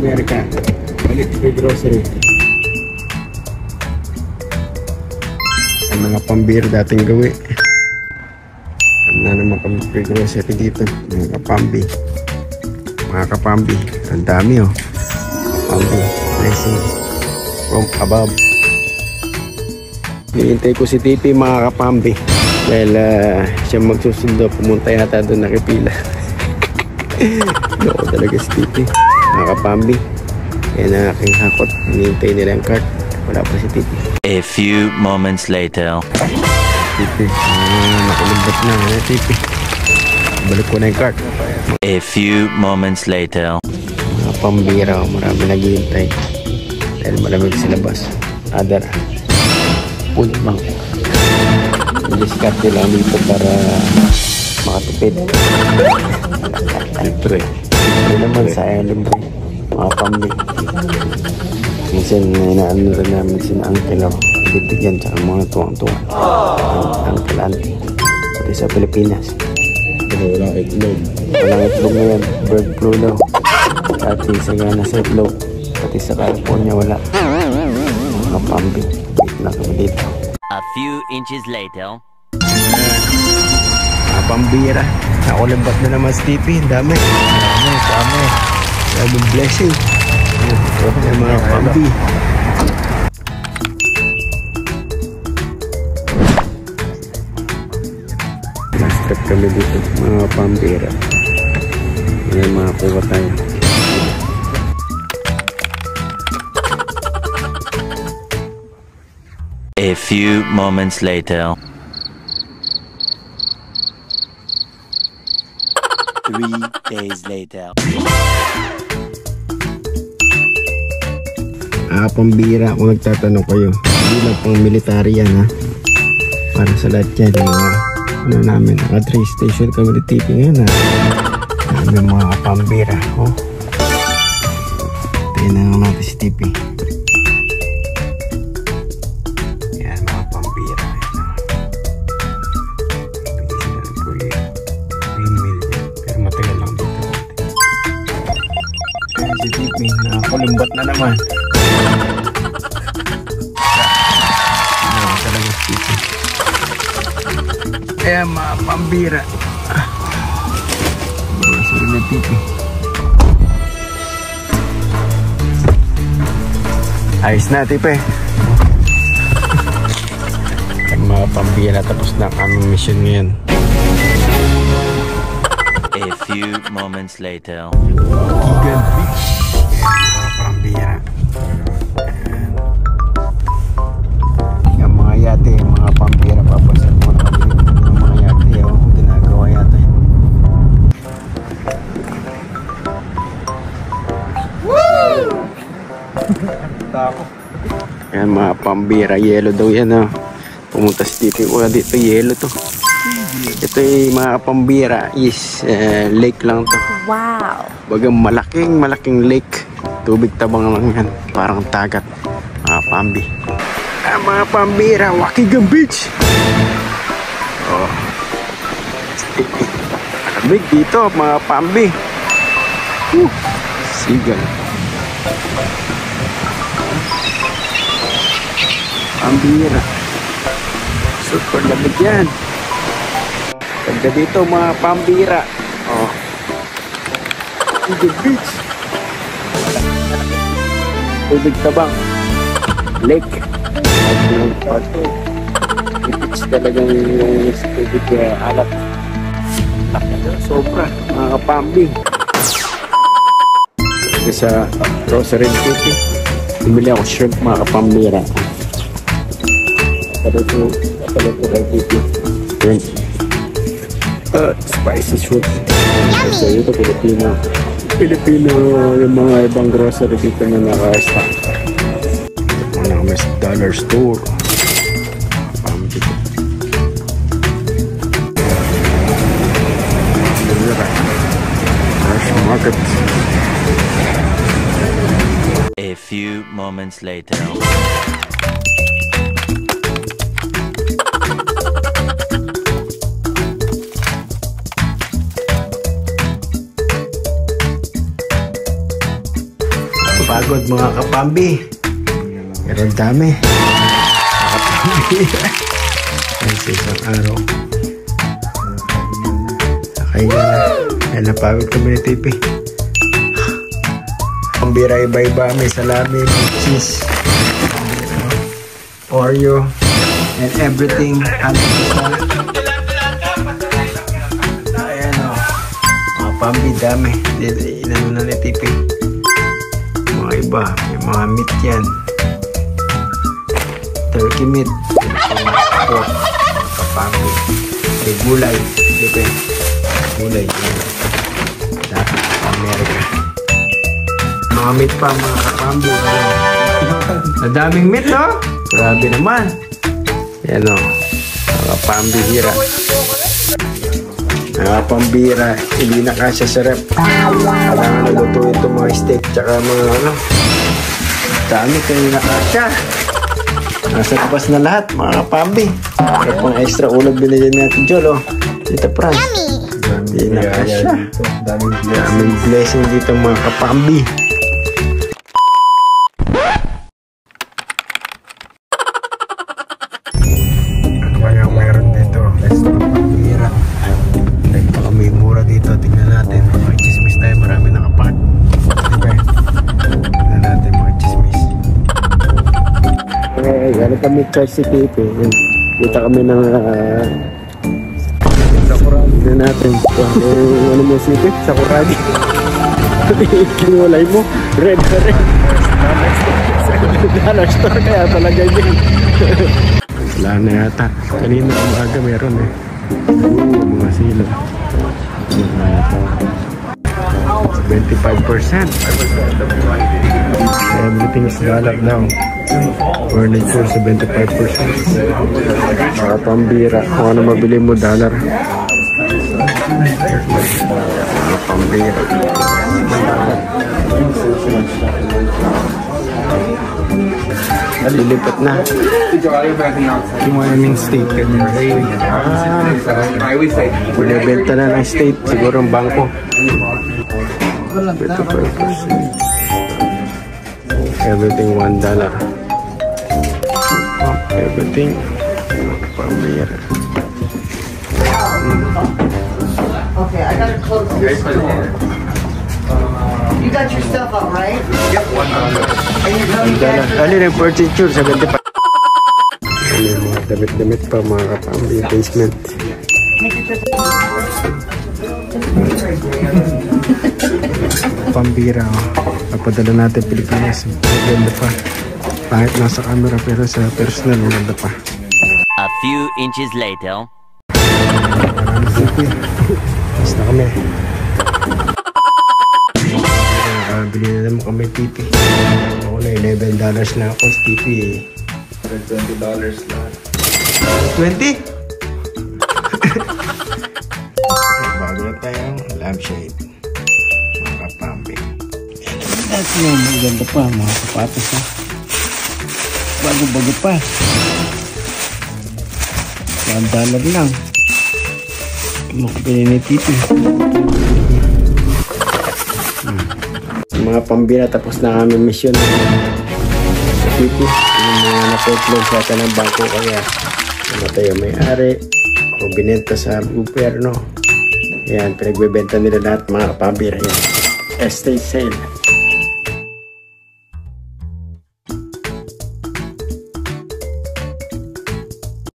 America. Balik sa grocery. Ang mga pambir dating gawi. Ano naman kami sa grocery dito. Mga kapambi. Mga kapambi. Ang dami oh. Kapambi. Blessing from above. Hinihintay ko si Tipi mga kapambi. Dahil siya magsusundo. Pumunta yata doon nakipila. Loko talaga si Tipi. Mga kapambi. Yan ang aking hakot. Hinihintay nila ang cart. Wala pa si Tipi. A few moments later. Tipi. Nakulumbat na. Tipi. Balik ko na yung cart. A few moments later. Mga pambira. Marami naghihintay. Dahil malamig sa labas. Other. Pull bank. Diskarte lang dito para makatipid. Libre. Libre naman. Sayang libre. Mga pambi. Minsan inaano rin namin sina Uncle. Bibigyan tsaka mga tuwang-tuwang. Uncle, auntie. Pati sa Pilipinas. Walang itlog. Walang itlog na yan. Bird flu daw. Pati sa gana sa itlog. Pati sa California wala. Mga pambi. Dito na kami dito. A few inches later. Mga pambira. Nakulimbat na naman si Tipi. Dami. Dami. Daming blessing. Yung mga pambi. Last trip kami dito. Mga pambira. Yan mga kuha tayo. A few moments later. 3 days later. Pambira kung nagtatanong kayo. Hindi lang pang military yan ha. Para sa lahat yan. Ano namin, naka 3 station kami ni Tipi ngayon ha. Dami mga pambira. Oh. Tayo na lang natin si Tipi. Yan mga pambira. Pero matagal lang dito. Kaya si Tipi, nakakulumbat na naman. Kaya mga pambira. Sorry na Tipi. Ayos na Tipi. Ang mga pambira tapos na ang aming mission ngayon. A few moments later. Eagle Beach. Mga pambira. Yung mga yate, mga pambira papasan mo na kami. Yung mga yate, ginagawa yate. Woo! Yan mga pambira, yelo daw yan ha. Pumunta si Tipi, wala dito yelo to. Ito yung mga pambira is lake lang to. Wow! Bagang malaking lake. Tubig tabang lang yan. Parang tagat. Mga pambi. Mga pambira, Waukegan Beach. Oh. Malamig dito mga pambi. Sigal. Pambira. Super lamig yan. Ganda dito mga pambira. Oh. Waukegan Beach. Tubig tabang. Lake. Beach talagang yung tubig alat. Sobra. Mga kapambing. Sa grocery city. Bumili ako shrimp mga kapambira. Kapalo ko kay Titi. Shrimp. Spicy shrimp. So ito Pilipino yung mga ibang grocery dito na naka-stock. Ito na kami sa dollar store. Fresh market. A few moments later. pagod mga kapambi. Pero ang dami. Kapambira. Yan sa isang araw. Kaya na. Yan napagod kami ni Tipi. Pambira iba-iba. May salami, may cheese, Oreo, and everything. Ayan o. Mga pambi dami. Inano na ni Tipi. Mga iba. May mga meat yan. Turkey meat. Pork. Kapambi. May gulay. Tipi. Gulay. Dapat Amerika. Mga meat pa mga kapambi. Nadaming meat no? Grabe naman. Yan o. Mga pambihira. Mga pambira. Hindi na kasya sa rep. Kailangan nalutuin itong mga steak tsaka mga ano. Dami kayo na kasya. Nasa labas na lahat mga kapambi. May pang extra ulag binigyan natin Jol o. Dito Franz. Hindi na kasya. Daming blessing dito mga kapambi. Tingnan natin mga chismis tayo, marami nakapark. Diba? Tingnan natin mga chismis. Ano kami charge si Tipi. Kita kami ng Sakuragi. Tingnan natin. Ano mo si Tipi? Sakuragi. Kinulay mo. Red na red. Dollar store kaya talaga yun. Wala na yata. Kanina umaga meron eh. Mga sila. 25%. Everything is dollar now. Furniture 75%. Mga pambira. Kung ano mabili mo, dollar. Mga pambira. Lilipat na. Yung aming state kanina. Binibenta na ng state. Siguro ang bangko. 25%. Everything $1. Everything. Pambira. Okay, I gotta close this door. You got your stuff up, right? Yep, $1. And you're coming back for Alin ang furniture, 75. Ano yung mga damit-damit pa mga kapambi, basement. Pambira, napadala natin Pilipinas. Maganda pa. Kahit nasa camera pero sa personal, maganda pa. A few inches later. Maraming sipi. Basta kami. Bili na naman kami Tipi. Ako na $11 na ako sa Tipi eh. $20 lang. 20? Bago na tayong lampshade. Mga kapambi. At yun, maganda pa mga sapatos ha. Bago-bago pa. $1 lang. Makapili ni Tipi. Mga pambira, tapos na kami mission sa Tipi. Yung mga na-upload sa atin ng bangko kaya namatay ang may-ari o binenta sa gobyerno. Yan, pinagbebenta nila lahat mga pambira yan. Estate sale.